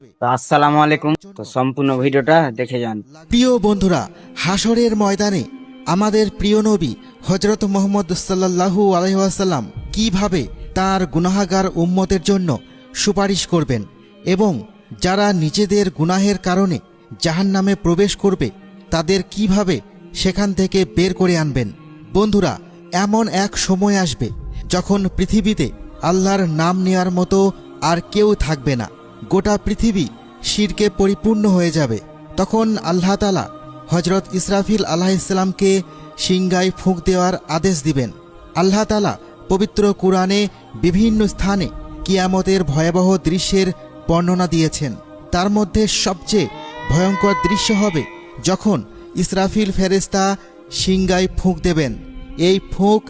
তো আসসালামু আলাইকুম। তো সম্পূর্ণ ভিডিওটা দেখে যান। প্রিয় বন্ধুরা, হাসরের ময়দানে আমাদের প্রিয় নবী হজরত মুহাম্মদ সাল্লাল্লাহু আলাইহি ওয়াসাল্লাম কিভাবে তার গুনাহগার উম্মতের জন্য সুপারিশ করবেন এবং যারা নিজেদের গুনাহের কারণে জাহান্নামে প্রবেশ করবে তাদের কিভাবে সেখান থেকে বের করে আনবেন। বন্ধুরা, এমন এক সময় আসবে যখন পৃথিবীতে আল্লাহর নাম নেয়ার মতো আর কেউ থাকবে না। গোটা পৃথিবী শিরকে পরিপূর্ণ হয়ে যাবে। তখন আল্লাহ তাআলা হজরত ইসরাফিল আলাইহিসসালামকে সিংগায় ফুঁক দেওয়ার আদেশ দিবেন। আল্লাহ তাআলা পবিত্র কুরআনে বিভিন্ন স্থানে কিয়ামতের ভয়াবহ দৃশ্যের বর্ণনা দিয়েছেন। তার মধ্যে সবচেয়ে ভয়ঙ্কর দৃশ্য হবে যখন ইসরাফিল ফেরেশতা সিংগায় ফুঁক দেবেন। এই ফুঁক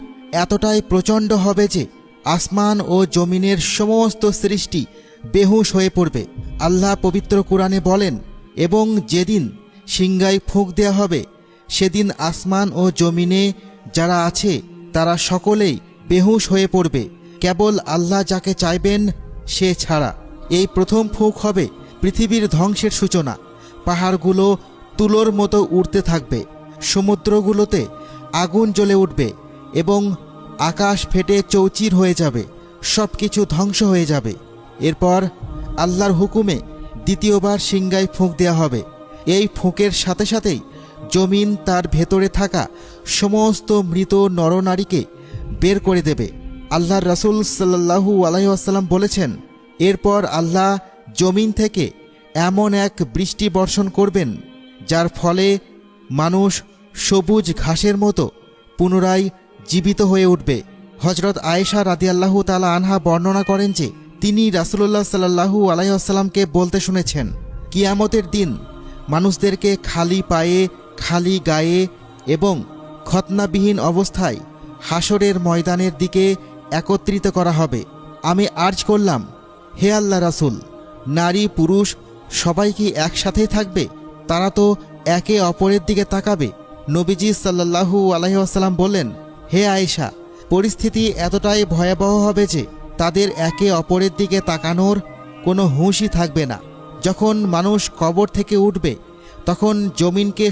এতটাই প্রচণ্ড হবে যে আসমান ও জমিনের সমস্ত সৃষ্টি বেহুশ হয়ে পড়বে। আল্লাহ পবিত্র কুরআনে বলেন, এবং যেদিন সিংগায় ফুঁক দেয়া হবে সেদিন আসমান ও জমিনে যারা আছে তারা সকলেই বেহুশ হয়ে পড়বে, কেবল আল্লাহ যাকে চাইবেন সে ছাড়া। এই প্রথম ফুঁক হবে পৃথিবীর ধ্বংসের সূচনা। পাহাড়গুলো তুলোর মতো উড়তে থাকবে, সমুদ্রগুলোতে আগুন জ্বলে উঠবে এবং আকাশ ফেটে চৌচির হয়ে যাবে, সব কিছু ধ্বংস হয়ে যাবে। এরপর আল্লাহর হুকুমে দ্বিতীয়বার সিংগায় ফুঁক দেওয়া হবে। এই ফুঁকের সাথে সাথেই জমিন তার ভেতরে থাকা সমস্ত মৃত নরনারীকে বের করে দেবে। আল্লাহর রাসূল সাল্লাল্লাহু আলাইহি ওয়াসাল্লাম বলেছেন, এরপর আল্লাহ জমিন থেকে এমন এক বৃষ্টি বর্ষণ করবেন যার ফলে মানুষ সবুজ ঘাসের মতো পুনরায় জীবিত হয়ে উঠবে। হজরত আয়েশা রাদিয়াল্লাহু তাআলা আনহা বর্ণনা করেন যে তিনি রাসূলুল্লাহ সাল্লাল্লাহু আলাইহি ওয়াসাল্লামকে বলতে শুনেছেন, কিয়ামতের দিন মানুষদেরকে খালি পায়ে, খালি গায়ে এবং খতনাবিহীন অবস্থায় হাসরের ময়দানের দিকে একত্রিত করা হবে। আমি আর্জ করলাম, হে আল্লাহ রাসূল, নারী পুরুষ সবাই কি একসাথেই থাকবে? তারা তো একে অপরের দিকে তাকাবে। নবীজি সাল্লাল্লাহু আলাইহি ওয়াসাল্লাম বললেন, হে আয়েশা, পরিস্থিতি এতটাই ভয়াবহ হবে যে তাদের একে অপরের দিকে তাকানোর কোনো হুঁশই থাকবে না। যখন মানুষ কবর থেকে উঠবে তখন জমিনকে